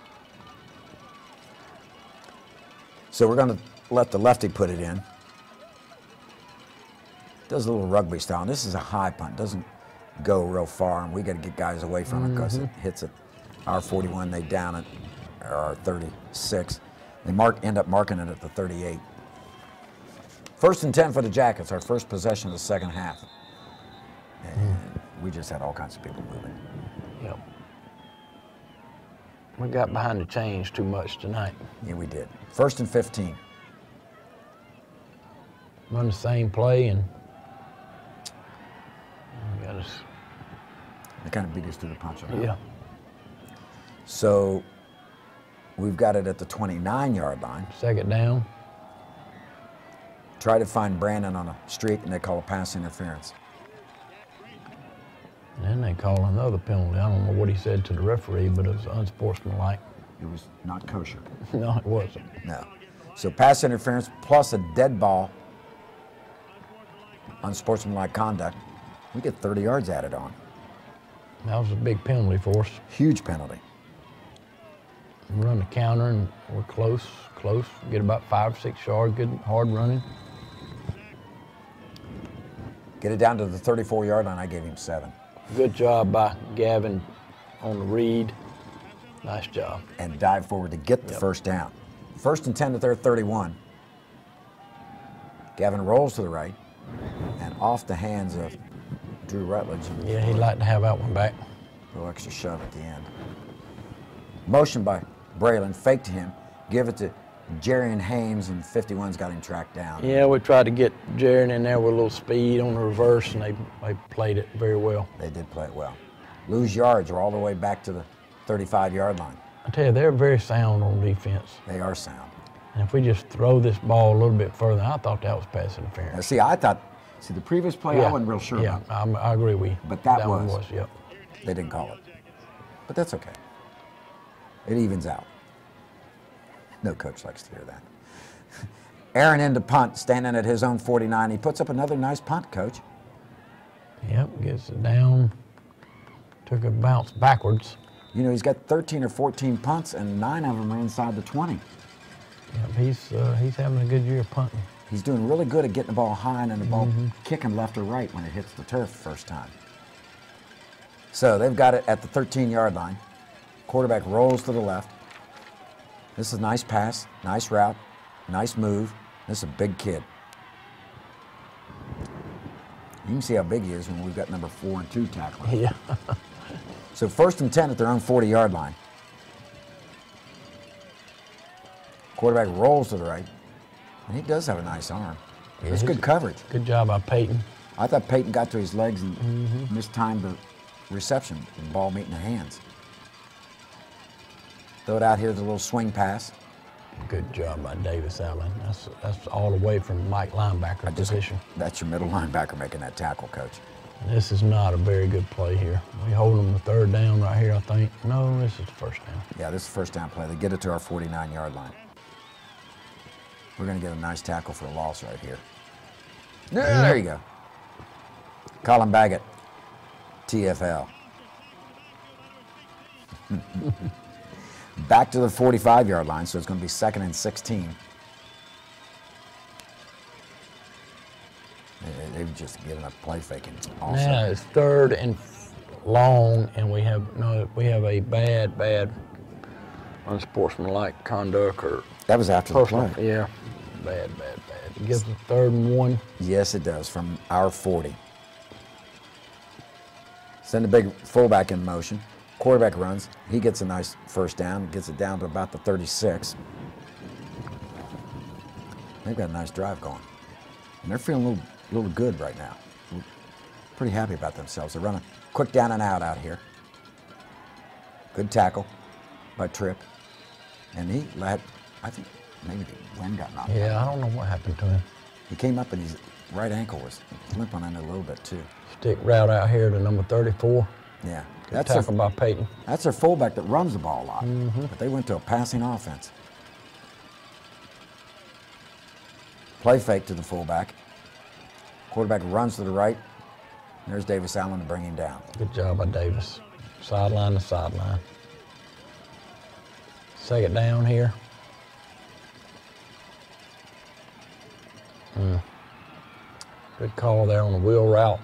So we're going to let the lefty put it in. Does a little rugby style. And this is a high punt. Doesn't go real far, and we got to get guys away from it because it hits at our 41. They down it, or our 36. They end up marking it at the 38. 1st and 10 for the Jackets, our first possession of the second half. And we just had all kinds of people moving. Yep. We got behind the chains too much tonight. Yeah, we did. 1st and 15. Run the same play and got us. They kind of beat us to the punch. Yeah. So we've got it at the 29-yard line. 2nd down. Try to find Brandon on a streak, and they call a pass interference. And then they call another penalty. I don't know what he said to the referee, but it was unsportsmanlike. It was not kosher. No, it wasn't. No. So pass interference plus a dead ball, unsportsmanlike conduct. We get 30 yards added on. That was a big penalty for us. Huge penalty. We run the counter, and we're close. Get about 5 or 6 yards, good, hard running. Get it down to the 34-yard line. I gave him 7. Good job by Gavin on the read. Nice job. And dive forward to get the first down. 1st and 10 at their 31. Gavin rolls to the right and off the hands of Drew Rutledge. Yeah, he'd like to have that one back. A little extra shove at the end. Motion by Braylon, fake to him, give it to Jerry and Hames, and 51's got him tracked down. Yeah, we tried to get Jaron in there with a little speed on the reverse, and they played it very well. They did play it well. Lose yards. We're all the way back to the 35-yard line. I tell you, they're very sound on defense. They are sound. And if we just throw this ball a little bit further, I thought that was pass interference. Now, see, the previous play I wasn't real sure about. Yeah, I agree with you. But that one was, yep. They didn't call it. But that's okay. It evens out. No coach likes to hear that. Aaron into punt, standing at his own 49. He puts up another nice punt, Coach. Yep, gets it down. Took a bounce backwards. You know, he's got 13 or 14 punts, and 9 of them are inside the 20. Yep, he's having a good year punting. He's doing really good at getting the ball high and then the ball kicking left or right when it hits the turf the first time. So they've got it at the 13-yard line. Quarterback rolls to the left. This is a nice pass, nice route, nice move. This is a big kid. You can see how big he is when we've got number 4 and 2 tackling. Yeah. So 1st and 10 at their own 40-yard line. Quarterback rolls to the right, and he does have a nice arm. It was good coverage. Good job by Peyton. I thought Peyton got to his legs and mistimed the reception, the ball meeting the hands. Throw it out here, the little swing pass. Good job by Davis Allen. That's all the way from Mike linebacker position. That's your middle linebacker making that tackle, Coach. This is not a very good play here. We hold them the third down right here, I think. No, this is the first down. Yeah, this is the first down play. They get it to our 49-yard line. We're going to get a nice tackle for a loss right here. Yeah, there you go. Colin Baggett, TFL. Back to the 45-yard line, so it's going to be 2nd and 16. They've just given up play faking also. Yeah, it's 3rd and long, and we have a bad unsportsmanlike conduct or that was after the personal. play. Yeah, bad. It gives them 3rd and 1. Yes, it does, from our 40. Send the big fullback in motion. Quarterback runs. He gets a nice first down, gets it down to about the 36. They've got a nice drive going. And they're feeling a little good right now. Pretty happy about themselves. They're running quick down and out here. Good tackle by Tripp. And he let, I think maybe the wind got knocked out. Yeah, I don't know what happened to him. He came up and his right ankle was limping on it a little bit too. Stick route out here to number 34. Yeah. Good tackle by Peyton. That's their fullback that runs the ball a lot. But they went to a passing offense. Play fake to the fullback. Quarterback runs to the right. There's Davis Allen to bring him down. Good job by Davis. Sideline to sideline. 2nd down here. Good call there on the wheel route.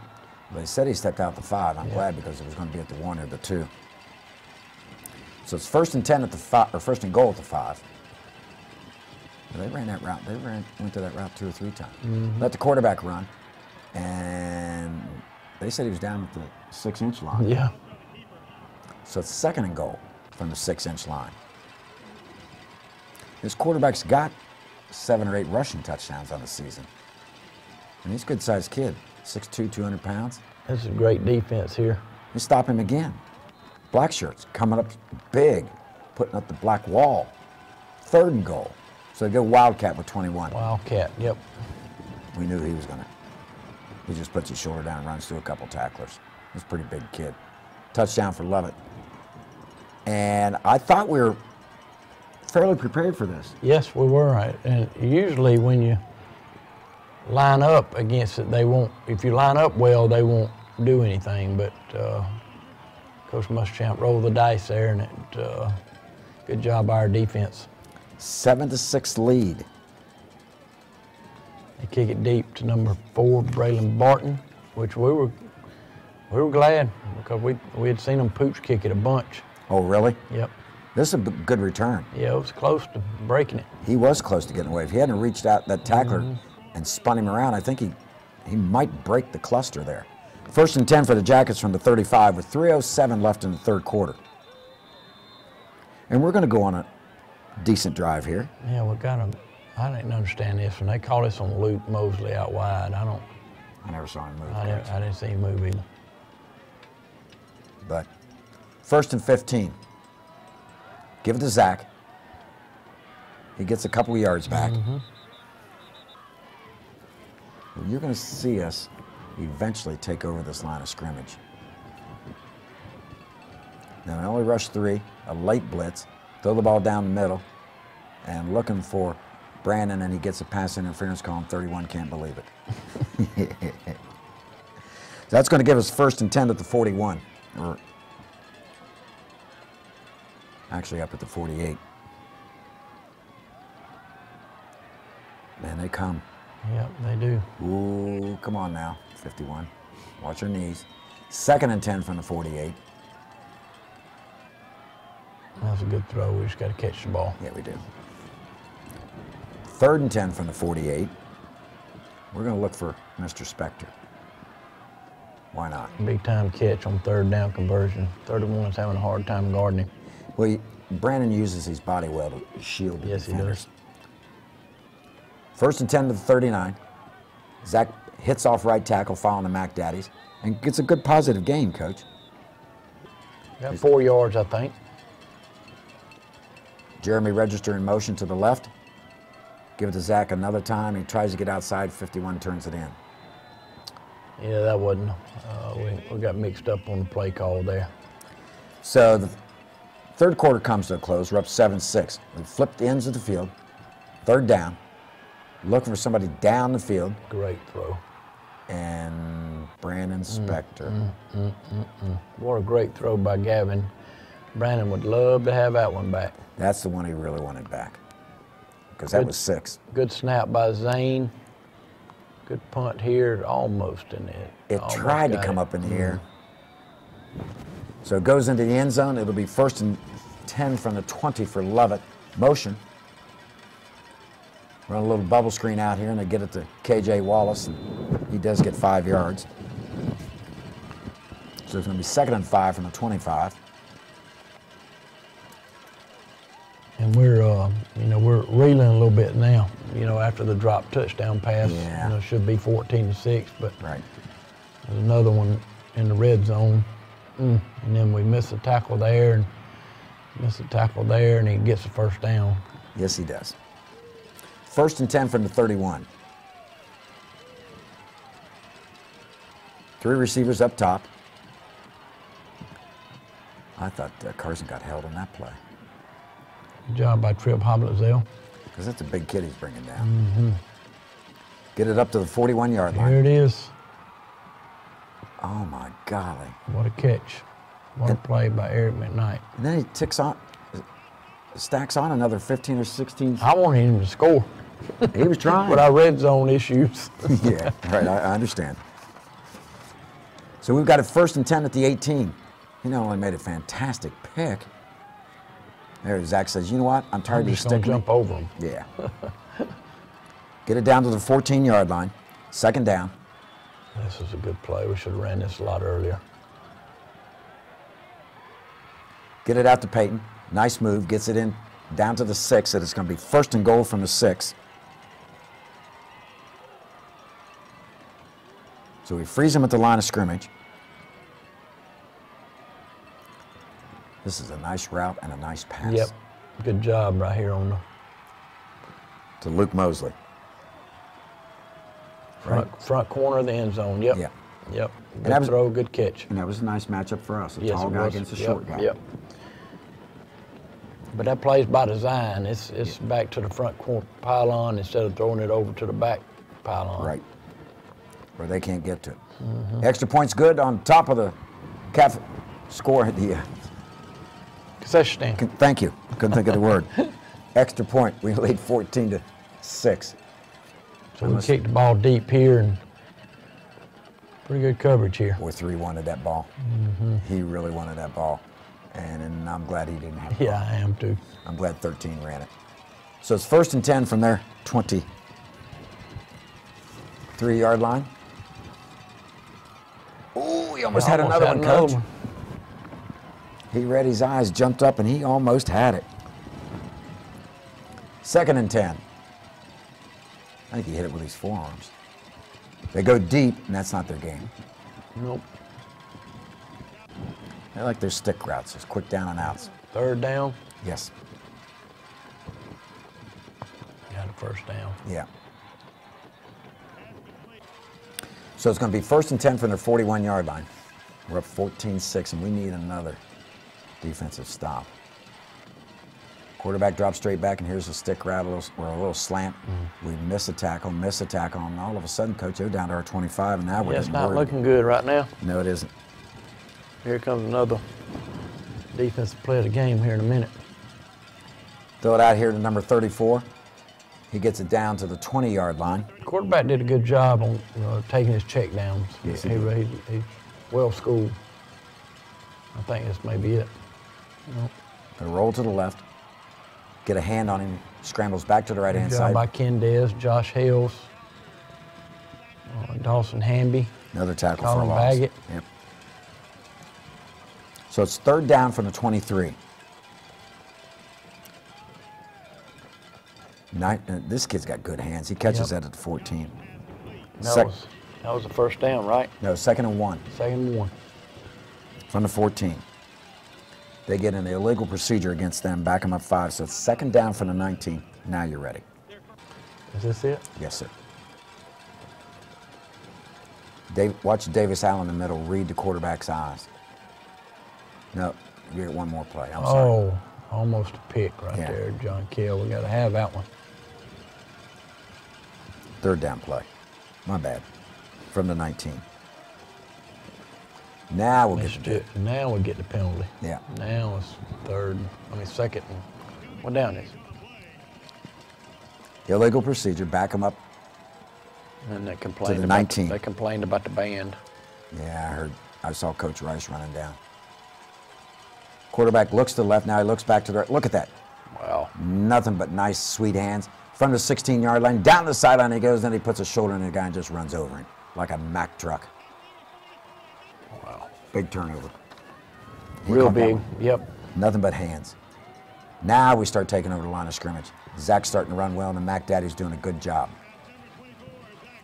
They said he stepped out the 5. I'm glad because it was going to be at the 1 or the 2. So it's 1st and 10 at the 5, or 1st and goal at the 5. They ran that route. They went to that route 2 or 3 times. Let the quarterback run, and they said he was down at the 6-inch line. Yeah. So it's 2nd and goal from the 6-inch line. This quarterback's got 7 or 8 rushing touchdowns on the season. And he's a good-sized kid, 6'2", 200 pounds. This is a great defense here. You stop him again. Black shirts coming up big, putting up the black wall. 3rd and goal. So they go Wildcat with 21. Wildcat, yep. We knew he was going to. He just puts his shoulder down and runs through a couple tacklers. He's a pretty big kid. Touchdown for Lovett. And I thought we were fairly prepared for this. Yes, we were. And usually when you line up against it, they won't, if you line up well, they won't do anything. But Coach Muschamp rolled the dice there, and good job by our defense. 7-6 lead. They kick it deep to number 4, Braylon Barton, which we were glad because we had seen them pooch kick it a bunch. Oh, really? Yep. This is a good return. Yeah, it was close to breaking it. He was close to getting away. If he hadn't reached out that tackler and spun him around, I think he might break the cluster there. 1st and 10 for the Jackets from the 35 with 3:07 left in the 3rd quarter. And we're going to go on a decent drive here. Yeah, I didn't understand this when they call this on Luke Mosley out wide. I never saw him move. I didn't see him move either. But 1st and 15. Give it to Zach. He gets a couple of yards back. Well, you're going to see us eventually take over this line of scrimmage. Now, they only rush 3, a late blitz, throw the ball down the middle, and looking for Brandon, and he gets a pass interference call, and 31 can't believe it. So that's going to give us 1st and 10 at the 41, or actually up at the 48. Man, they come. Yep, they do. Ooh, come on now, 51. Watch your knees. 2nd and 10 from the 48. That's a good throw. We just got to catch the ball. Yeah, we do. 3rd and 10 from the 48. We're going to look for Mr. Spector. Why not? Big time catch on 3rd down conversion. 31's having a hard time guarding him. Well, Brandon uses his body well to shield the Yes, he defenders. does. 1st and 10 to the 39. Zach hits off right tackle following the Mac Daddies and gets a good positive gain, Coach. Got 4 yards, I think. Jeremy Register in motion to the left. Give it to Zach another time. He tries to get outside. 51 turns it in. Yeah, that wasn't. We got mixed up on the play call there. So the third quarter comes to a close. We're up 7-6. We flipped the ends of the field. Third down. Looking for somebody down the field. Great throw. And Brandon Spector. What a great throw by Gavin. Brandon would love to have that one back. That's the one he really wanted back. Because that was 6. Good snap by Zane. Good punt here, almost in it. It tried to come up in the air. So it goes into the end zone. It'll be 1st and 10 from the 20 for Lovett. Motion. Run a little bubble screen out here, and they get it to KJ Wallace, and he does get 5 yards. So it's going to be 2nd and 5 from the 25. And we're reeling a little bit now, after the drop touchdown pass. Yeah. It should be 14-6, but Right. there's another one in the red zone. And then we miss a tackle there, and he gets the first down. Yes, he does. 1st and 10 from the 31. 3 receivers up top. I thought Carson got held on that play. Good job by Tripp Hoblitzell. Because that's a big kid he's bringing down. Get it up to the 41-yard line. Here it is. Oh, my golly. What a catch. What a play by Eric McKnight. And then he stacks on another 15 or 16. I wanted him to score. He was trying. With our red zone issues. Yeah, right, I understand. So we've got it 1st and 10 at the 18. He not only made a fantastic pick. There, Zach says, you know what? I'm tired of you just gonna sticking. jump over him. Yeah. Get it down to the 14-yard line. 2nd down. This was a good play. We should have ran this a lot earlier. Get it out to Peyton. Nice move. Gets it in down to the 6. And it's going to be 1st and goal from the 6. So we freeze him at the line of scrimmage. This is a nice route and a nice pass. Yep. Good job right here on the To Luke Mosley. front corner of the end zone. Yep. Yeah. Yep. And Good throw, good catch. And that was a nice matchup for us. A Yes, tall it guy was. against a Yep, short guy. Yep. But that play's by design. It's back to the front corner pylon instead of throwing it over to the back pylon. Right. Where they can't get to it. Extra point's good on top of the score at the Concession stand. thank you. Couldn't think of the word. Extra point. We lead 14-6. So we kicked the ball deep here and pretty good coverage here. Boy, 3 wanted that ball. He really wanted that ball. And I'm glad he didn't have it. Yeah, I am too. I'm glad 13 ran it. So it's 1st and 10 from their 23-yard line. Oh, he almost had another one, Coach. He read his eyes, jumped up, and he almost had it. 2nd and 10. I think he hit it with his forearms. They go deep, and that's not their game. Nope. They like their stick routes, just quick down and outs. 3rd down. Yes. Got a 1st down. Yeah. So it's going to be 1st and 10 from their 41-yard line. We're up 14-6, and we need another defensive stop. Quarterback drops straight back, and here's a stick route or a little slant. We miss a tackle, and all of a sudden, Coach, they're down to our 25, and now we're Yeah, it's getting not worried. looking good right now. No, it isn't. Here comes another defensive play of the game here in a minute. Throw it out here to number 34. He gets it down to the 20-yard line. The quarterback did a good job on taking his check downs. Yes, he He's well schooled. I think this may be it. Gonna roll to the left. Get a hand on him. Scrambles back to the right-hand Good job side. by Ken Dez, Josh Hales, Dawson Hamby. Another tackle for a Colin loss. Baggett. Yep. So it's 3rd down from the 23. This kid's got good hands. He catches that at the 14. That was the first down, right? No, 2nd and 1. 2nd and 1. From the 14. They get an illegal procedure against them, back them up 5, so it's 2nd down from the 19. Now you're ready. Is this it? Yes, sir. Watch Davis Allen in the middle, read the quarterback's eyes. No, you get one more play. I'm sorry. Oh, almost a pick right there, John Kell. We got to have that one. 3rd down play. My bad. From the 19. Now we'll get the Now we get the penalty. Yeah. Now it's 2nd. What down is? Illegal procedure, back them up. And they complained to the about 19. They complained about the band. Yeah, I saw Coach Rice running down. Quarterback looks to the left, now he looks back to the right. Look at that. Wow. Nothing but nice, sweet hands. From the 16-yard line, down the sideline he goes, then he puts a shoulder in the guy and just runs over him like a Mack truck. Wow. Big turnover. Real big, yep. Nothing but hands. Now we start taking over the line of scrimmage. Zach's starting to run well, and the Mac Daddy's doing a good job.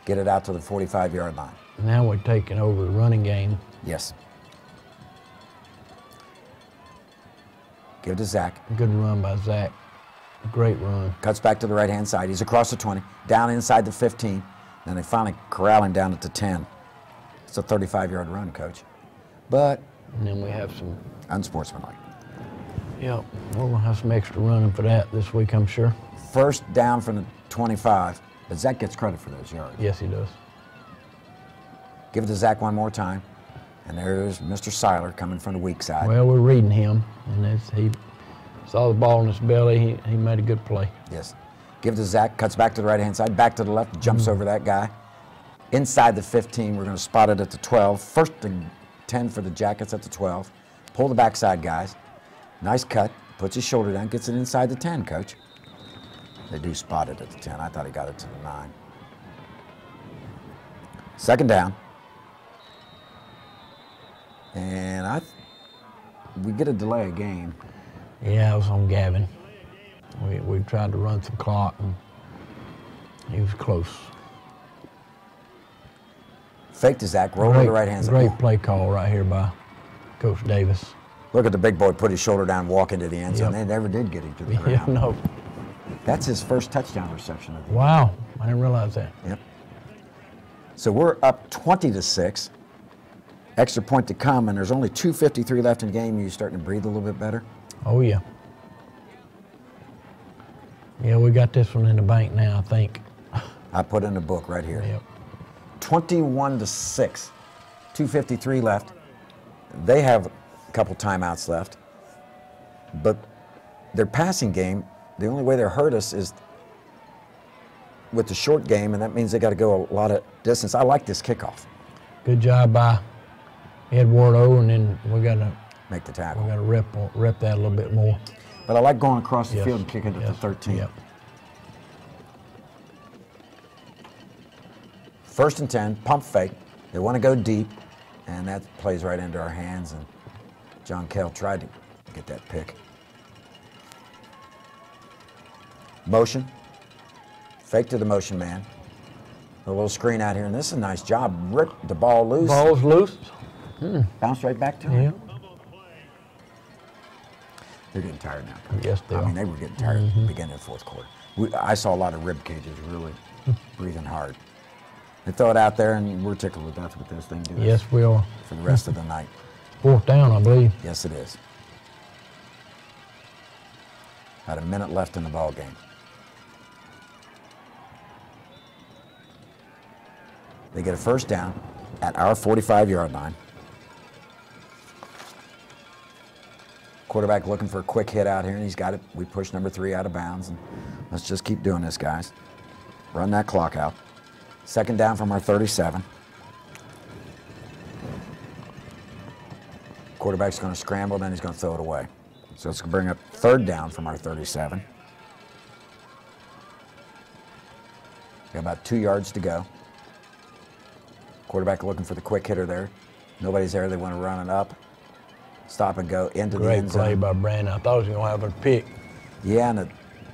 Get it out to the 45-yard line. Now we're taking over the running game. Yes. Give it to Zach. Good run by Zach. Great run. Cuts back to the right-hand side. He's across the 20, down inside the 15. Then they finally corral him down at the 10. It's a 35-yard run, Coach. But and then we have some unsportsmanlike. Yep. We're going to have some extra running for that this week, I'm sure. 1st down from the 25. But Zach gets credit for those yards. Yes, he does. Give it to Zach one more time. And there's Mr. Seiler coming from the weak side. Well, we're reading him, and he saw the ball in his belly. He made a good play. Yes. Give it to Zach, cuts back to the right-hand side, back to the left, jumps over that guy. Inside the 15, we're going to spot it at the 12. 1st and 10 for the Jackets at the 12. Pull the backside, guys. Nice cut, puts his shoulder down, gets it inside the 10, Coach. They do spot it at the 10. I thought he got it to the 9. 2nd down. And we get a delay of game. Yeah, it was on Gavin. We tried to run some clock, and he was close. Fake to Zach, roll to the right hand side. Great play call right here by Coach Davis. Look at the big boy put his shoulder down, walk into the end zone. They never did get him to the ground. Yeah, no. That's his first touchdown reception of the game. Wow, I didn't realize that. Yep. So we're up 20-6. Extra point to come, and there's only 2:53 left in the game. You're starting to breathe a little bit better? Oh, yeah. Yeah, we got this one in the bank now, I think. I put in the book right here. Yep. 21-6. 2:53 left. They have a couple timeouts left. But their passing game, the only way they'll hurt us is with the short game, and that means they got to go a lot of distance. I like this kickoff. Good job by Eduardo, and then we got to make the tackle. We got to rep that a little bit more. But I like going across the field and kicking it at the 13. Yep. 1st and 10, pump fake. They want to go deep, and that plays right into our hands, and John Kell tried to get that pick. Motion. Fake to the motion man. A little screen out here, and this is a nice job. Rip the ball loose. Ball's loose. Bounce right back to him. Yeah. They're getting tired now. Yes, they are. I mean, they were getting tired beginning of the 4th quarter. I saw a lot of rib cages really breathing hard. They throw it out there, and we're tickled with that's what this thing does. Yes, we are. For the rest of the night. 4th down, I believe. Yes, it is. About a minute left in the ball game. They get a 1st down at our 45-yard line. Quarterback looking for a quick hit out here, and he's got it. We push number 3 out of bounds, and let's just keep doing this, guys. Run that clock out. 2nd down from our 37. Quarterback's going to scramble, then he's going to throw it away. So it's going to bring up 3rd down from our 37. Got about 2 yards to go. Quarterback looking for the quick hitter there. Nobody's there. They want to run it up. Stop and go into the end zone. Great play by Brandon. I thought he was going to have a pick. Yeah, and the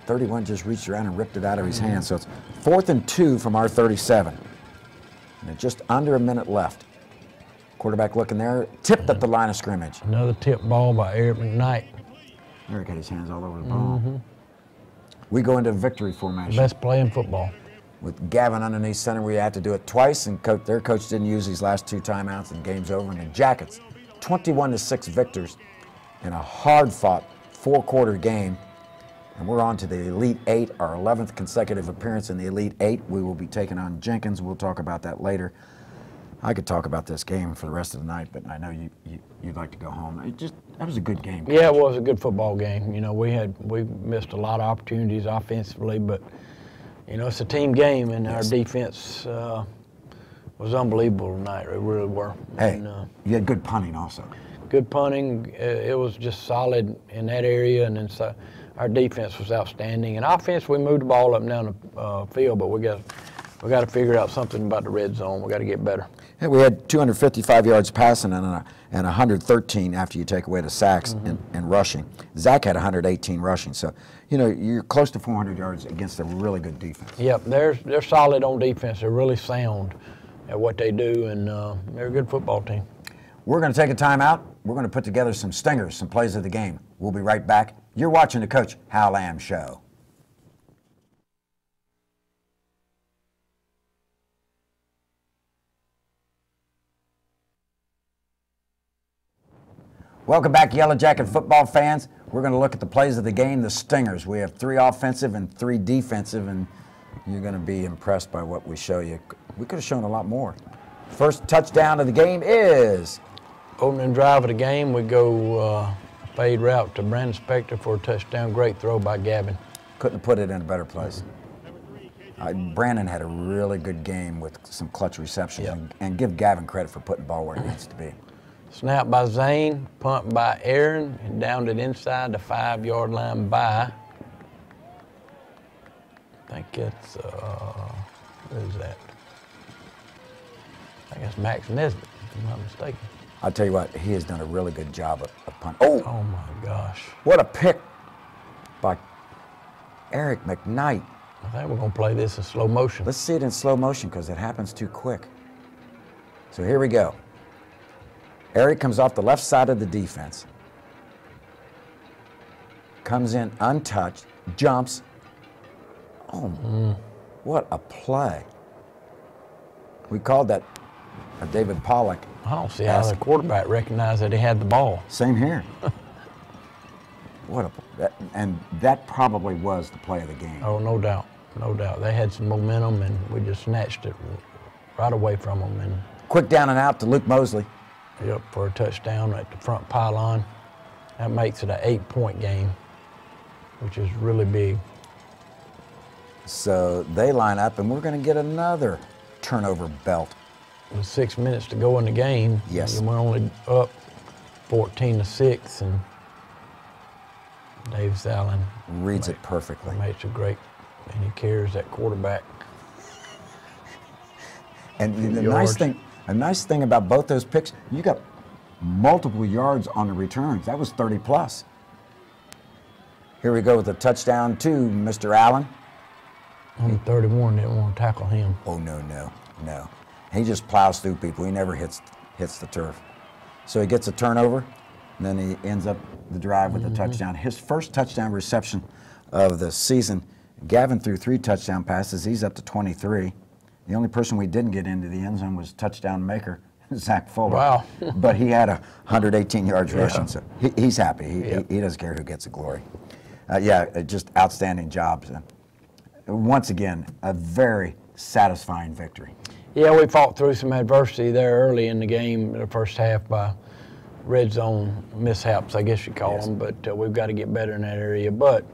31 just reached around and ripped it out of his hand. So it's 4th and 2 from our 37. And just under a minute left. Quarterback looking there, tipped at the line of scrimmage. Another tip ball by Eric McKnight. Eric had his hands all over the ball. We go into victory formation. Best play in football. With Gavin underneath center, we had to do it twice, and their coach didn't use these last 2 timeouts, and the game's over. And the Jackets, 21-6 victors in a hard-fought 4-quarter game. And we're on to the Elite Eight, our 11th consecutive appearance in the Elite Eight. We will be taking on Jenkins. We'll talk about that later. I could talk about this game for the rest of the night, but I know you'd like to go home. That was a good game. Yeah, it was a good football game. You know, we missed a lot of opportunities offensively, but you know, it's a team game, and our defense was unbelievable tonight. It really were. Hey, and, you had good punting also. Good punting. It was just solid in that area, and then our defense was outstanding. And offense, we moved the ball up and down the field, but we got to figure out something about the red zone. We got to get better. Yeah, we had 255 yards passing and 113 after you take away the sacks and rushing. Zach had 118 rushing, so you know you're close to 400 yards against a really good defense. Yep, they're solid on defense. They're really sound at what they do, and they're a good football team. We're going to take a timeout. We're going to put together some stingers, some plays of the game. We'll be right back. You're watching the Coach Hal Lamb Show. Welcome back, Yellow Jacket football fans. We're going to look at the plays of the game, the stingers. We have 3 offensive and 3 defensive, and you're going to be impressed by what we show you. We could have shown a lot more. First touchdown of the game is... Opening drive of the game, we go fade route to Brandon Spector for a touchdown. Great throw by Gavin. Couldn't have put it in a better place. Brandon had a really good game with some clutch receptions, and give Gavin credit for putting the ball where it needs to be. Snap by Zane, punt by Aaron, and downed it inside the 5-yard line by, I think it's, who is that? I think it's Max Nesbitt, if I'm not mistaken. I'll tell you what, he has done a really good job of punting. Oh my gosh. What a pick by Eric McKnight. I think we're going to play this in slow motion. Let's see it in slow motion because it happens too quick. So here we go. Eric comes off the left side of the defense. Comes in untouched, jumps. Oh, what a play. We called that David Pollock. I don't see how the quarterback recognized that he had the ball. Same here. And that probably was the play of the game. Oh, no doubt, no doubt. They had some momentum, and we just snatched it right away from them. And quick down and out to Luke Mosley. Yep, for a touchdown at the front pylon. That makes it an 8-point game, which is really big. So they line up, and we're going to get another turnover belt. With 6 minutes to go in the game, yes, and we're only up 14-6, and Davis Allen reads it perfectly. Makes it great, and he carries that quarterback. And the nice thing about both those picks, you got multiple yards on the returns. That was 30 plus. Here we go with a touchdown to Mr. Allen. On 31, didn't want to tackle him. Oh no. He just plows through people. He never hits the turf. So he gets a turnover, and then he ends up the drive with a touchdown. His first touchdown reception of the season. Gavin threw 3 touchdown passes. He's up to 23. The only person we didn't get into the end zone was touchdown maker, Zach Fuller. Wow. But he had 118 yards rushing, so he's happy. He doesn't care who gets the glory. Just outstanding jobs. Once again, a very satisfying victory. Yeah, we fought through some adversity there early in the game, in the first half, by red zone mishaps, I guess you call them. But we've got to get better in that area. But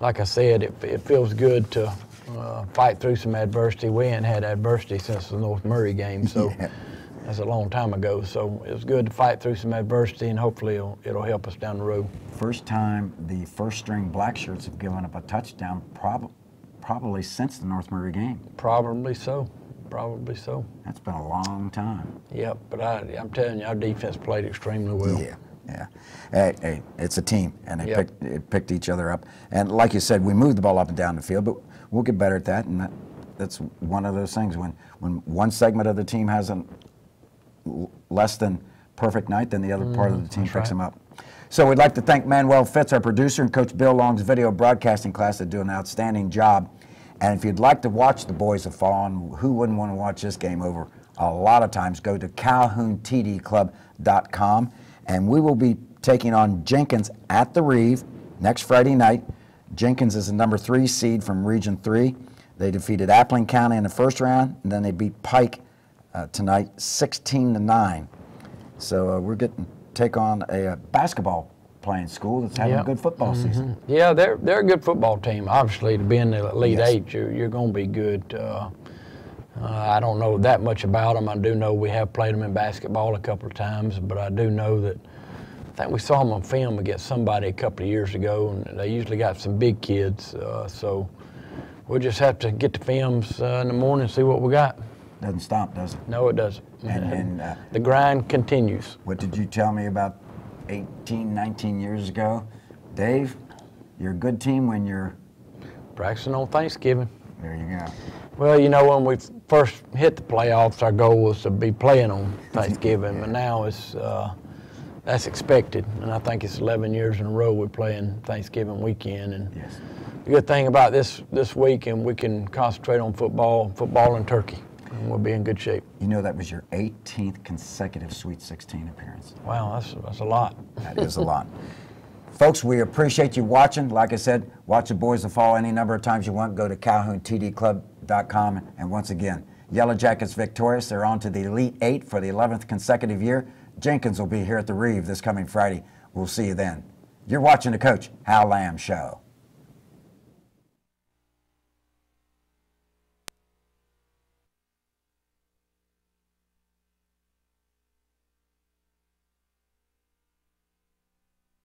like I said, it feels good to fight through some adversity. We ain't had adversity since the North Murray game, so that's a long time ago. So it's good to fight through some adversity, and hopefully it'll help us down the road. First time the first-string black shirts have given up a touchdown probably since the North Murray game. Probably so. Probably so. That's been a long time. Yep, but I'm telling you, our defense played extremely well. Yeah. Hey, it's a team, and it picked each other up. And like you said, we moved the ball up and down the field, but we'll get better at that. And that's one of those things. When one segment of the team has a less than perfect night, then the other part of the team picks them up. So we'd like to thank Manuel Fitz, our producer, and Coach Bill Long's video broadcasting class that do an outstanding job. And if you'd like to watch the boys have fallen, who wouldn't want to watch this game over a lot of times, go to calhountdclub.com, and we will be taking on Jenkins at the Reeve next Friday night. Jenkins is the number 3 seed from Region 3. They defeated Appling County in the first round, and then they beat Pike tonight 16-9. So we're getting take on a basketball playing school that's having a good football season. Yeah, they're a good football team. Obviously, to be in the Elite Eight, you're going to be good. I don't know that much about them. I do know we have played them in basketball a couple of times, but I do know that I think we saw them on film against somebody a couple of years ago, and they usually got some big kids. So we'll just have to get the films in the morning and see what we got. Doesn't stop, does it? No, it doesn't. And the grind continues. What did you tell me about 18, 19 years ago? Dave, you're a good team when you're practicing on Thanksgiving. There you go. Well, you know, when we first hit the playoffs, our goal was to be playing on Thanksgiving, but now it's that's expected, and I think it's 11 years in a row we're playing Thanksgiving weekend. And the good thing about this weekend, we can concentrate on football and turkey, and we'll be in good shape. You know, that was your 18th consecutive Sweet 16 appearance. Wow, that's a lot. That is a lot. Folks, we appreciate you watching. Like I said, watch the boys of fall any number of times you want. Go to calhountdclub.com. And once again, Yellow Jackets victorious. They're on to the Elite Eight for the 11th consecutive year. Jenkins will be here at the Reeve this coming Friday. We'll see you then. You're watching the Coach Hal Lamb Show.